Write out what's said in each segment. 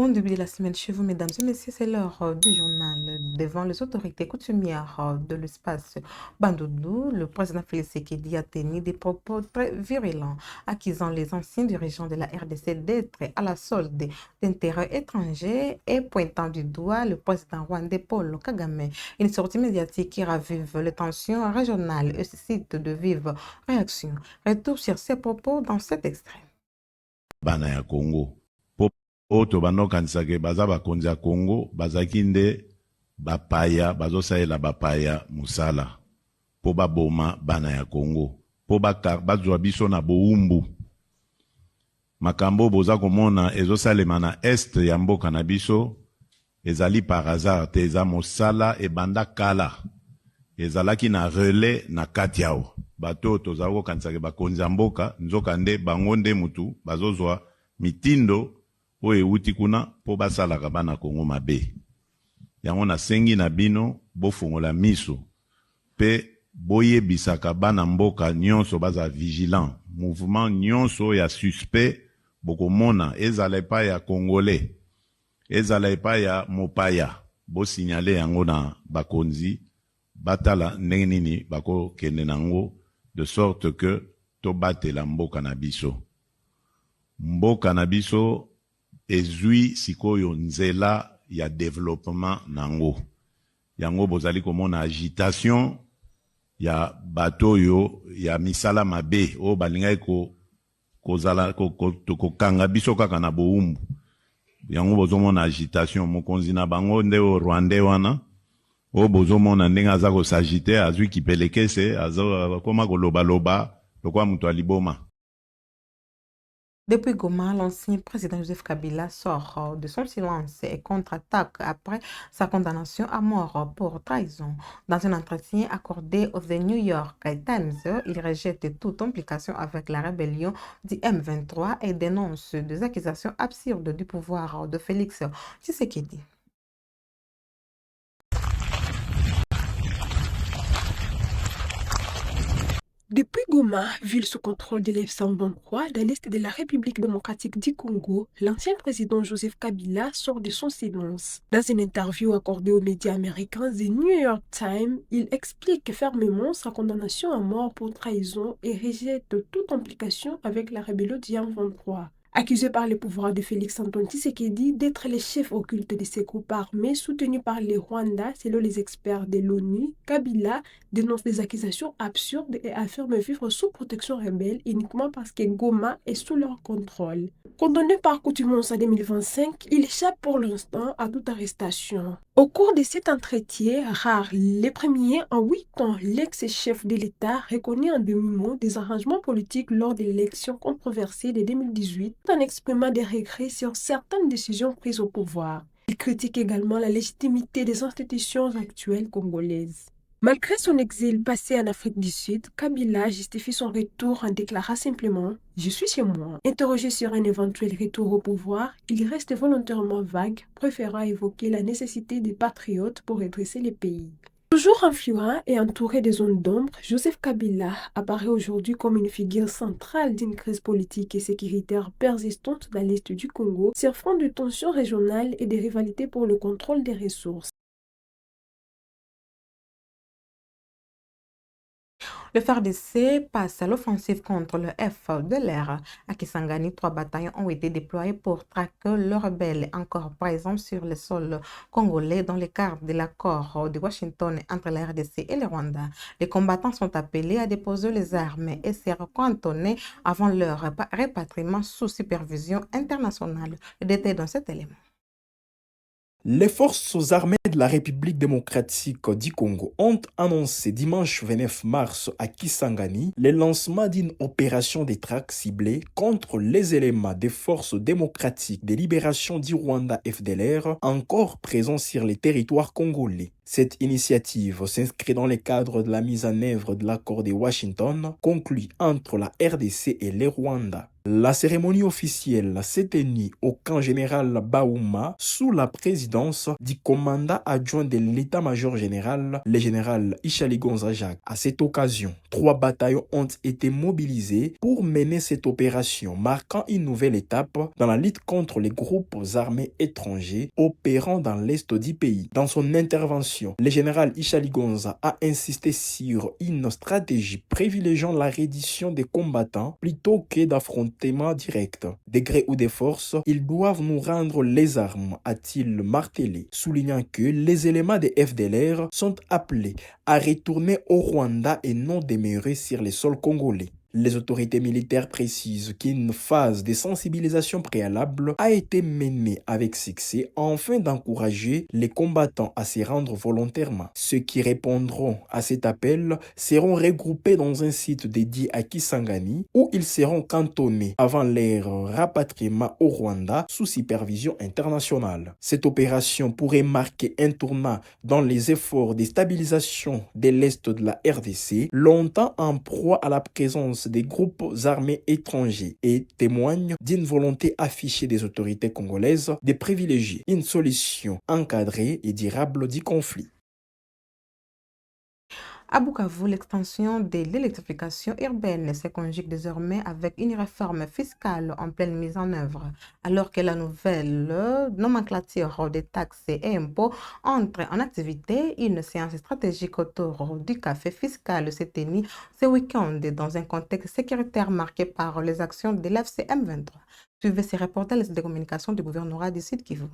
Bon début de la semaine chez vous, mesdames et messieurs, c'est l'heure du journal. Devant les autorités coutumières de l'espace Bandundu, le président Félix Tshisekedi a tenu des propos très virulents, accusant les anciens dirigeants de la RDC d'être à la solde d'intérêts étrangers et pointant du doigt le président rwandais Paul Kagame. Une sortie médiatique qui ravive les tensions régionales et suscite de vives réactions. Retour sur ces propos dans cet extrait. Bana ya Congo. Po to banokanisaka baza bakonzi ya Congo bazaki nde bapaya bazosalela bapaya musala po baboma bana ya Congo po bazwa biso na boumbu. Makambo boza komona ezosalema na este ya mboka na biso ezali par hasard te eza mosala ebanda kala ezalaki na relais na kati yao bato tozala kokanisaka bakonzi ya mboka nzoka nde bango nde mutu bazozwa mitindo oyo euti kuna po basalaka bana Kongo mabe. Yango nasengi na bino bofungola miso pe boyebisaka bana mboka nyonso baza vigilant. Mouvement nyonso ya suspect bokomona ezala epai ya Congolais, ezala epai ya mopaya, bo signale yango na bakonzi batala ndenge nini bakokende nango de sorte que tobatela mboka na biso. Mboka na biso ezui sikoyo nzela ya développement nango. Yango bozali komona agitation ya bato yo ya misala mabe o balingai kozala kokanga biso kaka na boumbu. Yango bozomona agitation mokonzi na bango nde o Rwandais wana o bozomona ndenge aza kosagite azwi kipelekese aza koma koloba lokwa mutu aliboma. Depuis Goma, l'ancien président Joseph Kabila sort de son silence et contre-attaque après sa condamnation à mort pour trahison. Dans un entretien accordé au The New York Times, il rejette toute implication avec la rébellion du M23 et dénonce des accusations absurdes du pouvoir de Félix Tshisekedi. Depuis Goma, ville sous contrôle de l'F-123 dans l'est de la République démocratique du Congo, l'ancien président Joseph Kabila sort de son silence. Dans une interview accordée aux médias américains The New York Times, il explique fermement sa condamnation à mort pour trahison et rejette toute implication avec la rébellion du M23. Accusé par le pouvoir de Félix Antoine Tshisekedi d'être le chef occulte de ces groupes armés soutenus par les Rwandais, selon les experts de l'ONU, Kabila dénonce des accusations absurdes et affirme vivre sous protection rebelle uniquement parce que Goma est sous leur contrôle. Condamné par contumace en 2025, il échappe pour l'instant à toute arrestation. Au cours de cet entretien, rare les premiers en 8 ans, l'ex-chef de l'État reconnaît en demi-mot des arrangements politiques lors de l'élection controversée de 2018 en exprimant des regrets sur certaines décisions prises au pouvoir. Il critique également la légitimité des institutions actuelles congolaises. Malgré son exil passé en Afrique du Sud, Kabila justifie son retour en déclarant simplement « Je suis chez moi ». Interrogé sur un éventuel retour au pouvoir, il reste volontairement vague, préférant évoquer la nécessité des patriotes pour redresser le pays. Toujours influent et entouré de zones d'ombre, Joseph Kabila apparaît aujourd'hui comme une figure centrale d'une crise politique et sécuritaire persistante dans l'est du Congo, sur fond de tensions régionales et de rivalités pour le contrôle des ressources. Le FARDC passe à l'offensive contre le FDLR. À Kisangani, 3 bataillons ont été déployés pour traquer le rebelle encore présent sur le sol congolais dans le cadre de l'accord de Washington entre la RDC et le Rwanda. Les combattants sont appelés à déposer les armes et se cantonner avant leur répatriement sous supervision internationale. Le détail dans cet élément. Les forces armées de la République démocratique du Congo ont annoncé dimanche 29 mars à Kisangani le lancement d'une opération de traque ciblée contre les éléments des forces démocratiques de libération du Rwanda FDLR encore présents sur les territoires congolais. Cette initiative s'inscrit dans le cadre de la mise en œuvre de l'accord de Washington conclu entre la RDC et le Rwanda. La cérémonie officielle s'est tenue au camp général Baouma sous la présidence du commandant adjoint de l'état-major général, le général Ishali Gonza Jacques. À cette occasion, 3 bataillons ont été mobilisés pour mener cette opération, marquant une nouvelle étape dans la lutte contre les groupes armés étrangers opérant dans l'est du pays. Dans son intervention, le général Ishali Gonza a insisté sur une stratégie privilégiant la reddition des combattants plutôt que d'affronter direct. De gré ou de force, ils doivent nous rendre les armes, a-t-il martelé, soulignant que les éléments des FDLR sont appelés à retourner au Rwanda et non demeurer sur les sols congolais. Les autorités militaires précisent qu'une phase de sensibilisation préalable a été menée avec succès afin d'encourager les combattants à se rendre volontairement. Ceux qui répondront à cet appel seront regroupés dans un site dédié à Kisangani où ils seront cantonnés avant leur rapatriement au Rwanda sous supervision internationale. Cette opération pourrait marquer un tournant dans les efforts de stabilisation de l'Est de la RDC, longtemps en proie à la présence des groupes armés étrangers et témoigne d'une volonté affichée des autorités congolaises de privilégier une solution encadrée et durable du conflit. À Bukavu, l'extension de l'électrification urbaine se conjugue désormais avec une réforme fiscale en pleine mise en œuvre, alors que la nouvelle nomenclature des taxes et impôts entre en activité. Une séance stratégique autour du café fiscal s'est tenue ce week-end dans un contexte sécuritaire marqué par les actions de l'AFC M23. Suivez ces reportages de communication du gouvernorat du Sud Kivu.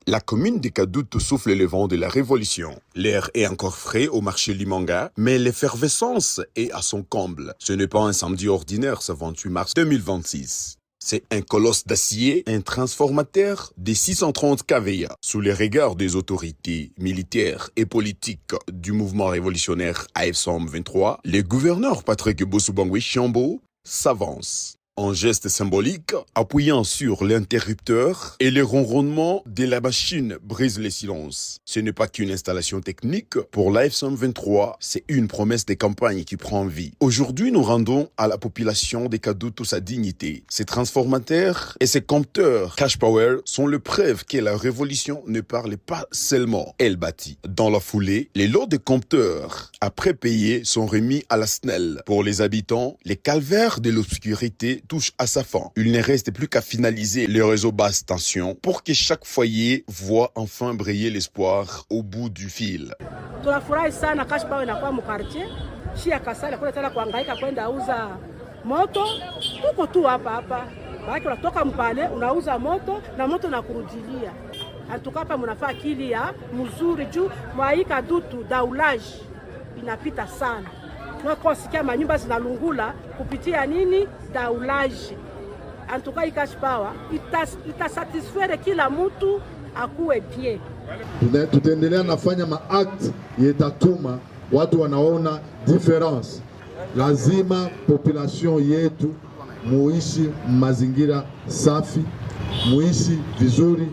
La commune de Kadutu souffle le vent de la révolution. L'air est encore frais au marché Limanga, mais l'effervescence est à son comble. Ce n'est pas un samedi ordinaire ce 28 mars 2026. C'est un colosse d'acier, un transformateur de 630 kVA. Sous les regards des autorités militaires et politiques du mouvement révolutionnaire AFSOM 23, le gouverneur Patrick Bossou-Bangui Chambo s'avance. En geste symbolique, appuyant sur l'interrupteur et le ronronnement de la machine brise le silence. Ce n'est pas qu'une installation technique. Pour l'AFSOM 23, c'est une promesse de campagne qui prend vie. Aujourd'hui, nous rendons à la population de Kadutu sa dignité. Ces transformateurs et ces compteurs Cash Power sont le preuve que la révolution ne parle pas seulement, elle bâtit. Dans la foulée, les lots de compteurs après payés sont remis à la SNEL. Pour les habitants, les calvaires de l'obscurité touche à sa fin. Il ne reste plus qu'à finaliser le réseau basse tension pour que chaque foyer voit enfin briller l'espoir au bout du fil. Tunafurahi sana Cash Power inakuwa mkartie shia kasala kule tena kuhangaika kwenda uza moto, tuko tu hapa baki unatoka mpale unauza moto na moto nakurudilia. Antukapa mnafaa akili ya mzuri juu mwaika dutu daulaji inapita sana. Tunakosikia manyumba zinalungula kupitia nini? Daulaji. Antuka Cash Power itasatisfaire kila mtu akuwe bien. Tutaendelea nafanya maact yetatuma watu wanaona difference. Lazima population yetu muishi mazingira safi, muishi vizuri.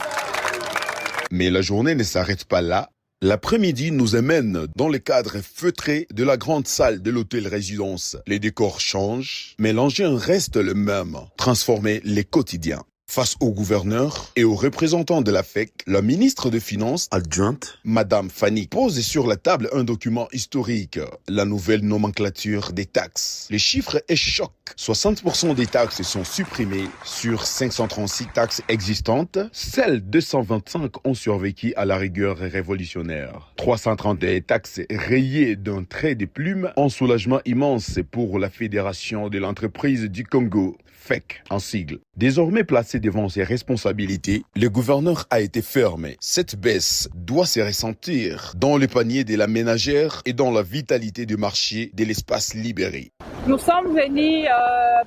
Mais la journée ne s'arrête pas là. L'après-midi nous amène dans le cadre feutré de la grande salle de l'hôtel-résidence. Les décors changent, mais l'engin reste le même, transformer les quotidiens. Face au gouverneur et aux représentants de la FEC, la ministre des Finances adjointe, Madame Fanny, pose sur la table un document historique, la nouvelle nomenclature des taxes. Les chiffres est choc. 60% des taxes sont supprimées sur 536 taxes existantes. Seules 225 ont survécu à la rigueur révolutionnaire. 331 taxes rayées d'un trait de plume, un soulagement immense pour la Fédération de l'entreprise du Congo, FEC en sigle. Désormais placé devant ses responsabilités, le gouverneur a été fermé. Cette baisse doit se ressentir dans le panier de la ménagère et dans la vitalité du marché de l'espace libéré. Nous sommes venus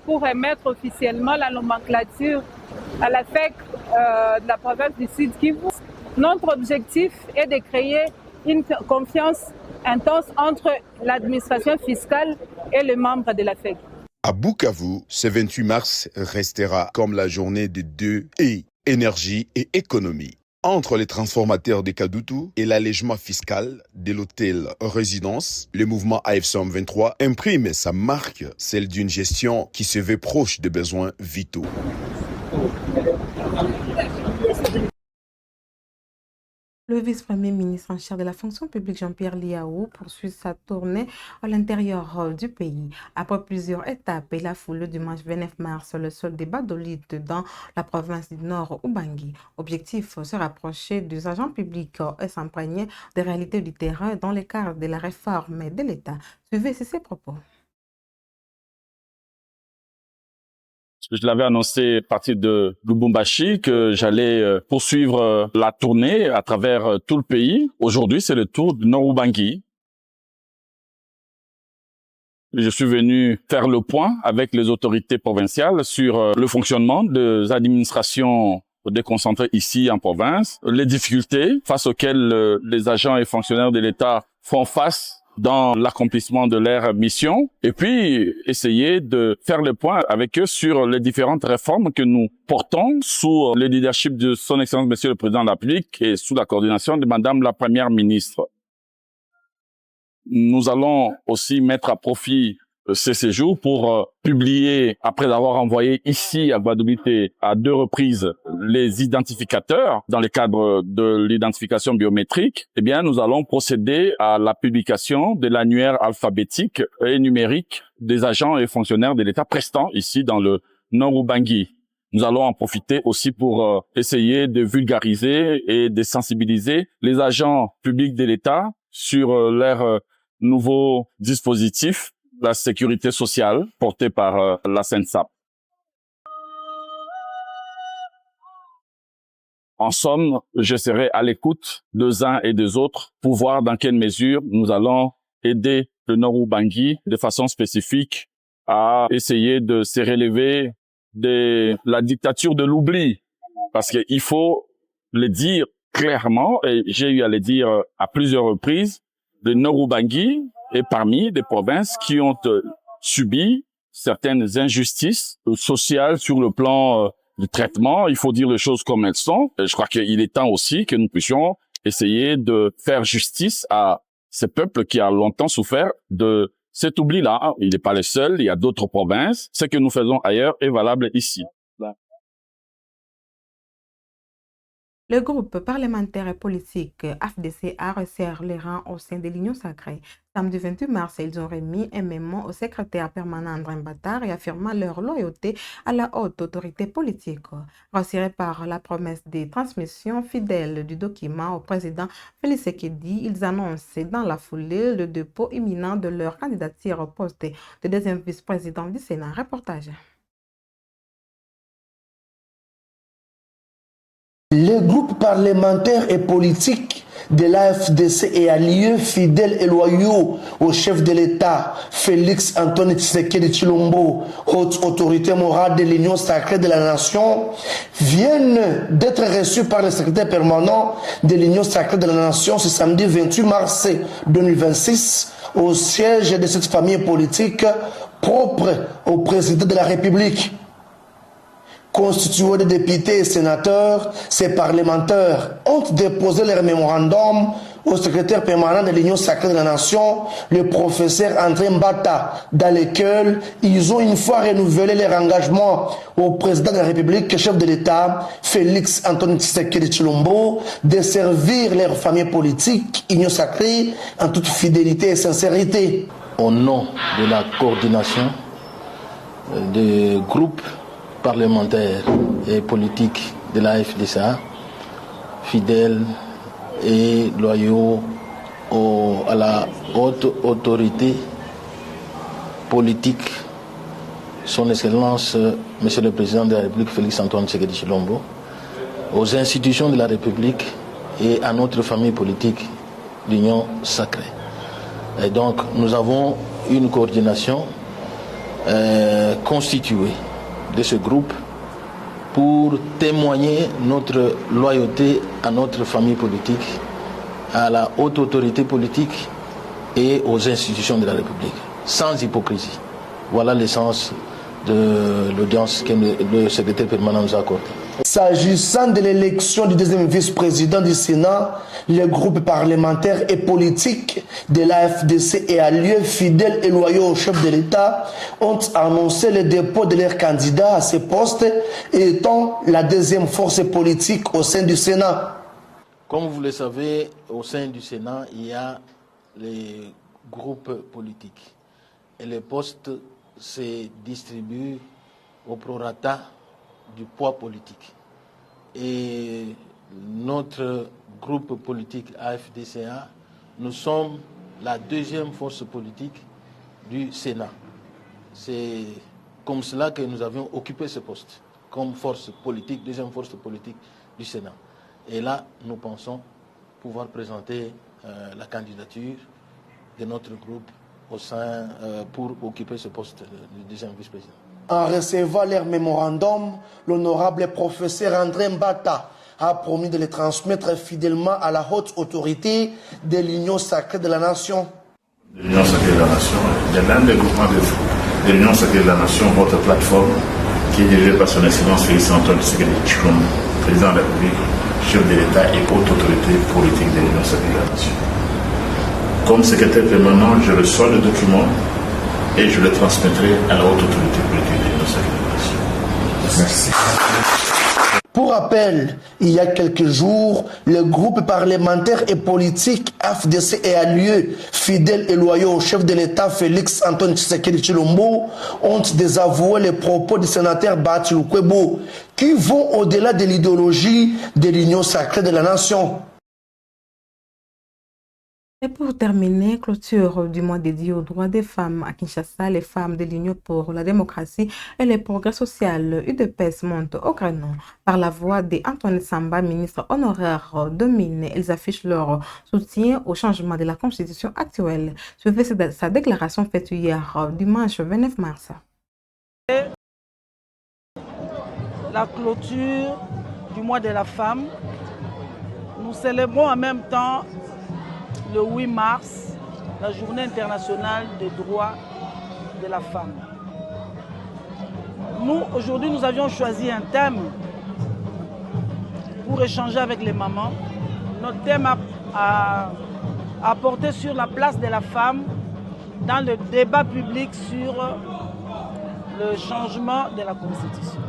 pour remettre officiellement la nomenclature à la FEC de la province du Sud Kivu. Notre objectif est de créer une confiance intense entre l'administration fiscale et les membres de la FEC. À Bukavu, ce 28 mars restera comme la journée de 2 E, énergie et économie. Entre les transformateurs des Kadutu et l'allègement fiscal de l'hôtel-résidence, le mouvement AFSOM 23 imprime sa marque, celle d'une gestion qui se veut proche des besoins vitaux. Le vice-premier ministre en charge de la fonction publique Jean-Pierre Liaou poursuit sa tournée à l'intérieur du pays. Après plusieurs étapes, il a foulé le dimanche 29 mars le sol des Badolites dans la province du Nord Ubangi. Objectif, se rapprocher des agents publics et s'imprégner des réalités du terrain dans le cadre de la réforme de l'État. Suivez ces propos. Je l'avais annoncé à partir de Lubumbashi que j'allais poursuivre la tournée à travers tout le pays. Aujourd'hui, c'est le tour du Nord Ubangi. Je suis venu faire le point avec les autorités provinciales sur le fonctionnement des administrations déconcentrées ici en province, les difficultés face auxquelles les agents et fonctionnaires de l'État font face dans l'accomplissement de leur mission, et puis essayer de faire le point avec eux sur les différentes réformes que nous portons sous le leadership de son Excellence Monsieur le Président de la République et sous la coordination de Madame la Première Ministre. Nous allons aussi mettre à profit ces séjours pour publier, après avoir envoyé ici à Guadeloupe à 2 reprises les identificateurs dans le cadre de l'identification biométrique, eh bien, nous allons procéder à la publication de l'annuaire alphabétique et numérique des agents et fonctionnaires de l'État prestants ici dans le Nord Ubangi. Nous allons en profiter aussi pour essayer de vulgariser et de sensibiliser les agents publics de l'État sur leurs nouveaux dispositifs, la sécurité sociale portée par la SENSAP. En somme, je serai à l'écoute des uns et des autres pour voir dans quelle mesure nous allons aider le Nord Ubangi de façon spécifique à essayer de se relever de la dictature de l'oubli. Parce qu'il faut le dire clairement, et j'ai eu à le dire à plusieurs reprises, le Nord Ubangi est parmi des provinces qui ont subi certaines injustices sociales sur le plan du traitement. Il faut dire les choses comme elles sont. Je crois qu'il est temps aussi que nous puissions essayer de faire justice à ce peuple qui a longtemps souffert de cet oubli-là. Il n'est pas le seul, il y a d'autres provinces. Ce que nous faisons ailleurs est valable ici. Le groupe parlementaire et politique AFDC a resserré les rangs au sein de l'Union sacrée. Samedi 28 mars, ils ont remis un mémo au secrétaire permanent André Mbatar et affirmant leur loyauté à la haute autorité politique. Rassurés par la promesse de transmission fidèle du document au président Félix Tshisekedi, ils annoncent dans la foulée le dépôt imminent de leur candidature au poste de deuxième vice-président du Sénat. Reportage. Les groupes parlementaires et politiques de l'AFDC et alliés fidèles et loyaux au chef de l'État, Félix Antoine Tshisekedi Tshilombo, haute autorité morale de l'Union sacrée de la Nation, viennent d'être reçus par le secrétaire permanent de l'Union sacrée de la Nation ce samedi 28 mars 2026 au siège de cette famille politique propre au président de la République. Constitués de députés et sénateurs, ces parlementaires ont déposé leur mémorandum au secrétaire permanent de l'Union sacrée de la Nation, le professeur André Mbata, dans lequel ils ont une fois renouvelé leur engagement au président de la République, chef de l'État, Félix Antoine Tshisekedi Tshilombo, de servir leur famille politique, Union sacrée, en toute fidélité et sincérité. Au nom de la coordination des groupes parlementaires et politiques de la FDSA, fidèles et loyaux à la haute autorité politique, son Excellence, Monsieur le Président de la République, Félix Antoine Tshisekedi Tshilombo, aux institutions de la République et à notre famille politique, l'Union sacrée. Et donc, nous avons une coordination constituée de ce groupe pour témoigner notre loyauté à notre famille politique, à la haute autorité politique et aux institutions de la République, sans hypocrisie. Voilà l'essence de l'audience que le secrétaire permanent nous a accordée. S'agissant de l'élection du deuxième vice-président du Sénat, les groupes parlementaires et politiques de la FDC et alliés fidèles et loyaux au chef de l'État ont annoncé le dépôt de leurs candidats à ce poste, étant la deuxième force politique au sein du Sénat. Comme vous le savez, au sein du Sénat, il y a les groupes politiques et les postes se distribuent au prorata du poids politique. Et notre groupe politique AFDCA, nous sommes la deuxième force politique du Sénat. C'est comme cela que nous avions occupé ce poste, comme force politique, deuxième force politique du Sénat. Et là, nous pensons pouvoir présenter la candidature de notre groupe au sein, pour occuper ce poste de deuxième vice-président. En recevant leur mémorandum, l'honorable professeur André Mbata a promis de les transmettre fidèlement à la haute autorité de l'Union sacrée de la Nation. L'Union sacrée de la Nation, de l'un des groupements de l'Union sacrée de la Nation, votre plateforme, qui est dirigée par son Excellence Félix Antoine Tshisekedi Tshilombo, président de la République, chef de l'État et haute autorité politique de l'Union sacrée de la Nation. Comme secrétaire permanent, je reçois le document et je le transmettrai à la haute autorité politique de l'Union sacrée de la Nation. Merci. Pour rappel, il y a quelques jours, les groupes parlementaires et politiques FDC et alliés, fidèles et loyaux au chef de l'État Félix Antoine Tshisekedi Tshilombo, ont désavoué les propos du sénateur Bahati Lukwebo, qui vont au-delà de l'idéologie de l'Union sacrée de la Nation. Et pour terminer, clôture du mois dédié aux droits des femmes à Kinshasa, les femmes de l'Union pour la démocratie et le progrès social UDPS montent au créneau. Par la voix d'Antoine Samba, ministre honoraire de Mines, elles affichent leur soutien au changement de la constitution actuelle. Suivez sa déclaration faite hier, dimanche 29 mars. La clôture du mois de la femme, nous célébrons en même temps le 8 mars, la journée internationale des droits de la femme. Nous, aujourd'hui, nous avions choisi un thème pour échanger avec les mamans. Notre thème a porté sur la place de la femme dans le débat public sur le changement de la Constitution.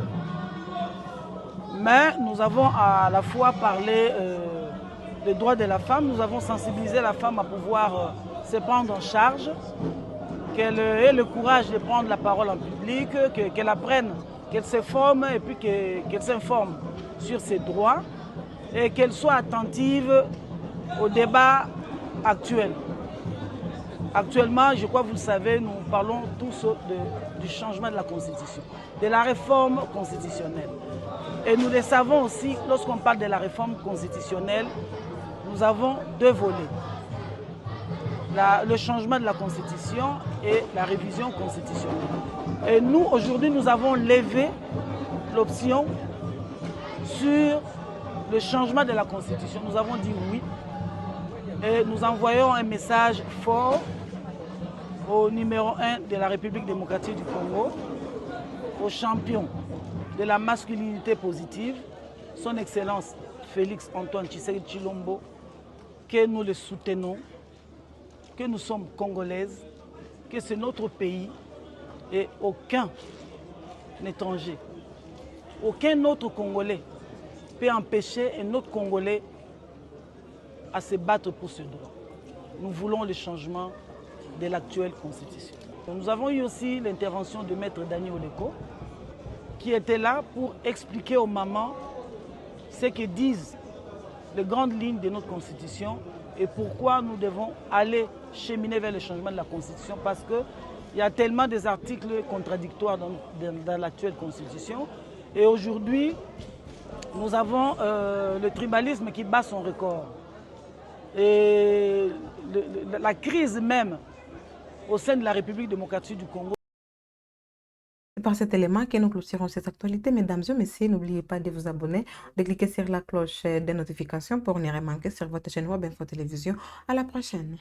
Mais nous avons à la fois parlé des droits de la femme, nous avons sensibilisé la femme à pouvoir se prendre en charge, qu'elle ait le courage de prendre la parole en public, qu'elle apprenne, qu'elle se forme et puis qu'elle s'informe sur ses droits et qu'elle soit attentive au débat actuel. Actuellement, je crois que vous le savez, nous parlons tous du changement de la Constitution, de la réforme constitutionnelle. Et nous le savons aussi, lorsqu'on parle de la réforme constitutionnelle, nous avons deux volets. Le changement de la Constitution et la révision constitutionnelle. Et nous, aujourd'hui, nous avons levé l'option sur le changement de la Constitution. Nous avons dit oui. Et nous envoyons un message fort au numéro 1 de la République démocratique du Congo, au champion de la masculinité positive, son Excellence Félix Antoine Tshisekedi Tshilombo, que nous le soutenons, que nous sommes congolaises, que c'est notre pays et aucun étranger, aucun autre Congolais peut empêcher un autre Congolais à se battre pour ce droit. Nous voulons le changement de l'actuelle constitution. Nous avons eu aussi l'intervention de Maître Dani Oleko, qui était là pour expliquer aux mamans ce que disent les grandes lignes de notre constitution et pourquoi nous devons aller cheminer vers le changement de la constitution, parce qu'il y a tellement des articles contradictoires dans l'actuelle constitution. Et aujourd'hui, nous avons le tribalisme qui bat son record. Et la crise même au sein de la République démocratique du Congo. C'est par cet élément que nous clôturons cette actualité. Mesdames et messieurs, n'oubliez pas de vous abonner, de cliquer sur la cloche des notifications pour ne rien manquer sur votre chaîne web Info Télévision. À la prochaine.